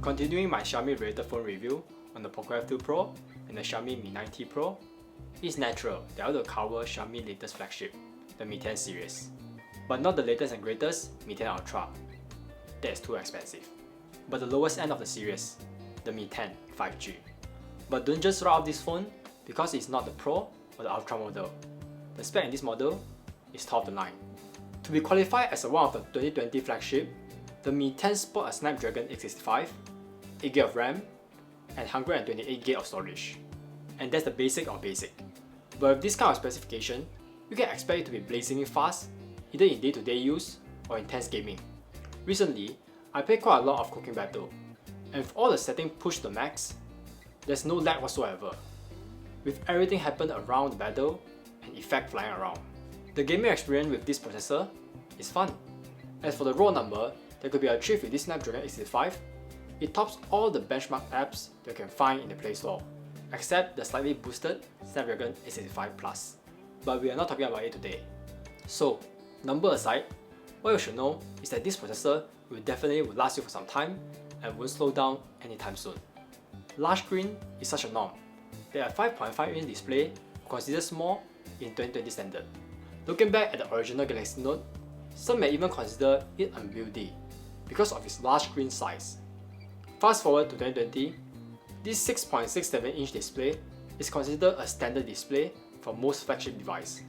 continuing my Xiaomi related phone review on the Poco F2 Pro and the Xiaomi Mi 9T Pro, it's natural that I will cover Xiaomi latest flagship, the Mi 10 series. But not the latest and greatest Mi 10 Ultra. That is too expensive. But the lowest end of the series, the Mi 10 5G. But don't just write off this phone because it's not the Pro or the Ultra model. The spec in this model is top of the line. To be qualified as one of the 2020 flagship, the Mi 10 sports a Snapdragon 865, 8GB of RAM, and 128GB of storage. And that's the basic of basic. But with this kind of specification, you can expect it to be blazingly fast, either in day-to-day use or intense gaming. Recently, I played quite a lot of cooking battle, and with all the settings pushed to the max, there's no lag whatsoever, with everything happening around the battle and effect flying around. The gaming experience with this processor is fun. As for the raw number that could be achieved with this Snapdragon 865, it tops all the benchmark apps that you can find in the Play Store, except the slightly boosted Snapdragon 865 Plus. But we are not talking about it today. So, number aside, what you should know is that this processor will definitely last you for some time and won't slow down anytime soon. Large screen is such a norm that a 5.5-inch display considered small in 2020 standard. Looking back at the original Galaxy Note, some may even consider it unwieldy because of its large screen size. Fast forward to 2020, this 6.67-inch display is considered a standard display for most flagship devices.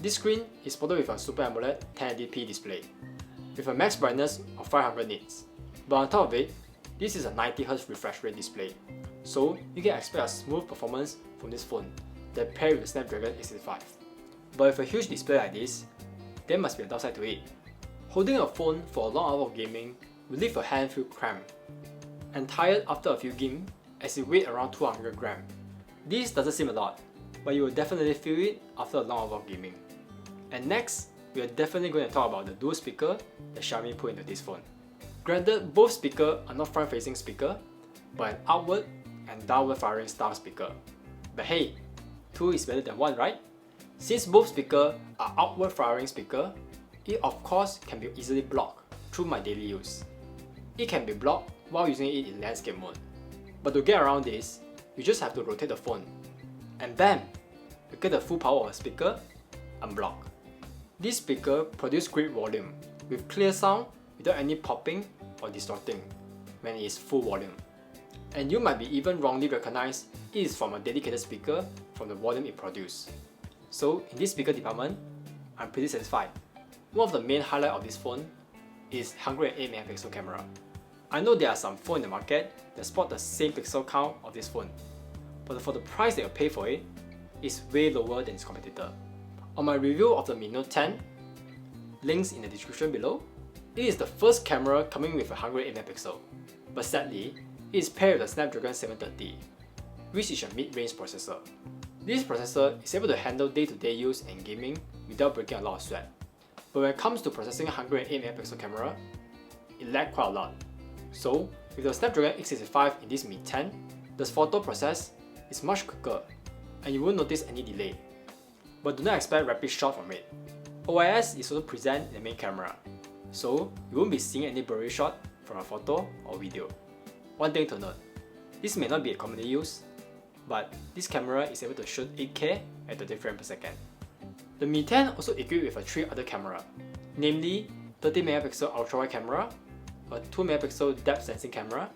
This screen is supported with a Super AMOLED 1080p display, with a max brightness of 500 nits. But on top of it, this is a 90Hz refresh rate display, so you can expect a smooth performance from this phone that pairs with the Snapdragon 865. But with a huge display like this, there must be a downside to it. Holding a phone for a long hour of gaming will leave your hand feel cramped and tired after a few games as it weighs around 200 grams. This doesn't seem a lot, but you will definitely feel it after a long hour of gaming. And next, we are definitely going to talk about the dual speaker that Xiaomi put into this phone. Granted, both speakers are not front-facing speaker, but an outward and downward firing style speaker. But hey, two is better than one, right? Since both speakers are outward firing speaker, it of course can be easily blocked through my daily use. It can be blocked while using it in landscape mode. But to get around this, you just have to rotate the phone. And bam! You get the full power of a speaker unblocked. This speaker produces great volume with clear sound without any popping or distorting when it is full volume. And you might be even wrongly recognize it is from a dedicated speaker from the volume it produces. So in this speaker department, I'm pretty satisfied. One of the main highlights of this phone is 108MP camera. I know there are some phones in the market that sport the same pixel count of this phone, but for the price that you pay for it, it's way lower than its competitor. On my review of the Mi Note 10, links in the description below, it is the first camera coming with 108MP, but sadly, it is paired with the Snapdragon 730, which is a mid-range processor. This processor is able to handle day-to-day use and gaming without breaking a lot of sweat. But when it comes to processing 108MP camera, it lags quite a lot. So, with the Snapdragon 865 in this Mi 10, the photo process is much quicker and you won't notice any delay. But do not expect rapid shot from it. OIS is also present in the main camera, so you won't be seeing any blurry shot from a photo or video. One thing to note, this may not be a commonly used, but this camera is able to shoot 8K at 30 frames per second. The Mi 10 also equipped with 3 other cameras, namely 30MP ultra-wide camera, a 2MP depth sensing camera,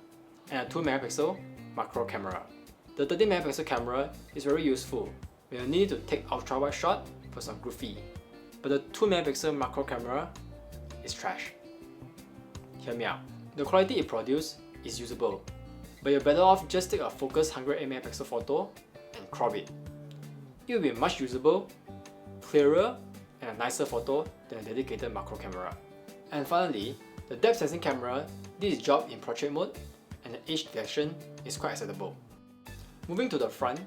and a 2MP macro camera. The 30MP camera is very useful when you need to take ultra-wide shot for some goofy, but the 2MP macro camera is trash. Hear me out. The quality it produces is usable, but you're better off just take a focused 108MP photo and crop it. It will be much usable, clearer, and a nicer photo than a dedicated macro camera. And finally, the depth sensing camera did its job in portrait mode, and the edge detection is quite acceptable. Moving to the front,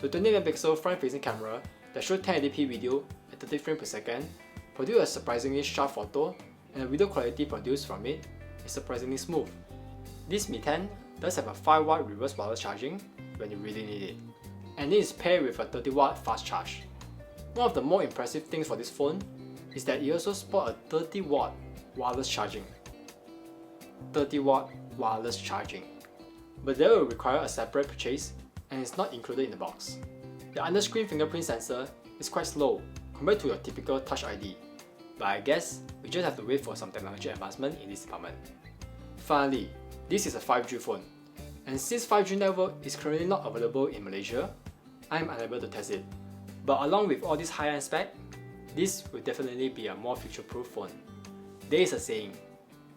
the 20MP front-facing camera that shows 1080p video at 30 frames per second produces a surprisingly sharp photo, and the video quality produced from it is surprisingly smooth. This Mi 10 does have a 5W reverse wireless charging when you really need it, and it is paired with a 30W fast charge. One of the more impressive things for this phone is that it also supports a 30W wireless charging. 30W wireless charging. but they will require a separate purchase and is not included in the box. The under-screen fingerprint sensor is quite slow compared to your typical Touch ID, but I guess we just have to wait for some technology advancement in this department. Finally, this is a 5G phone, and since 5G network is currently not available in Malaysia, I am unable to test it. But along with all this high-end spec, this will definitely be a more future-proof phone. There is a saying,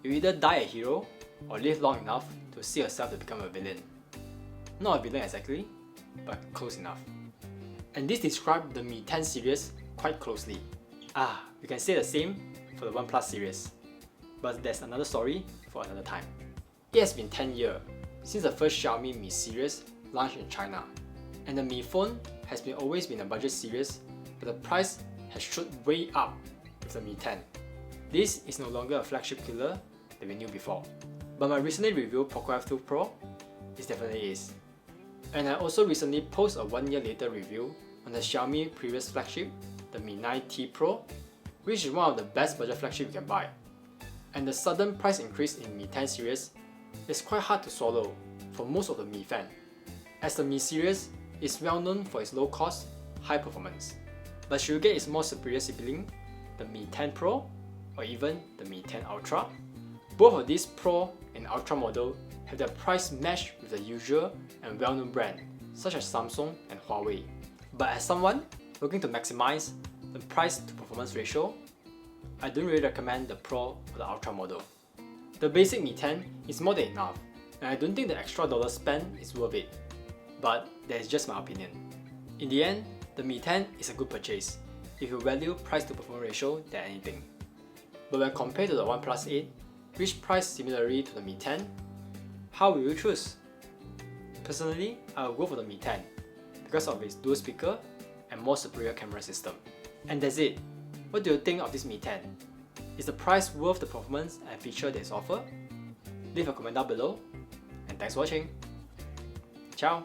you either die a hero or live long enough to see yourself to become a villain. Not a villain exactly, but close enough. And this describes the Mi 10 series quite closely. We can say the same for the OnePlus series. But there's another story for another time. It has been 10 years since the first Xiaomi Mi series launched in China, and the Mi phone has always been a budget series, but the price has shot way up with the Mi 10. This is no longer a flagship killer that we knew before, but my recently reviewed Poco F2 Pro definitely is. And I also recently posted a 1 year later review on the Xiaomi previous flagship, the Mi 9T Pro, which is one of the best budget flagship you can buy. And the sudden price increase in Mi 10 series is quite hard to swallow for most of the Mi fan, as the Mi series is well known for its low cost, high performance. But should you get its more superior sibling, the Mi 10 Pro or even the Mi 10 Ultra? Both of these Pro and Ultra model have their price matched with the usual and well-known brand such as Samsung and Huawei. But as someone looking to maximize the price to performance ratio, I don't really recommend the Pro or the Ultra model. The basic Mi 10 is more than enough, and I don't think the extra dollar spent is worth it. But that is just my opinion. In the end, the Mi 10 is a good purchase if you value price to performance ratio than anything. But when compared to the OnePlus 8, which priced similarly to the Mi 10, how will you choose? Personally, I will go for the Mi 10 because of its dual speaker and more superior camera system. And that's it. What do you think of this Mi 10? Is the price worth the performance and feature that is offered? Leave a comment down below, and thanks for watching. Ciao!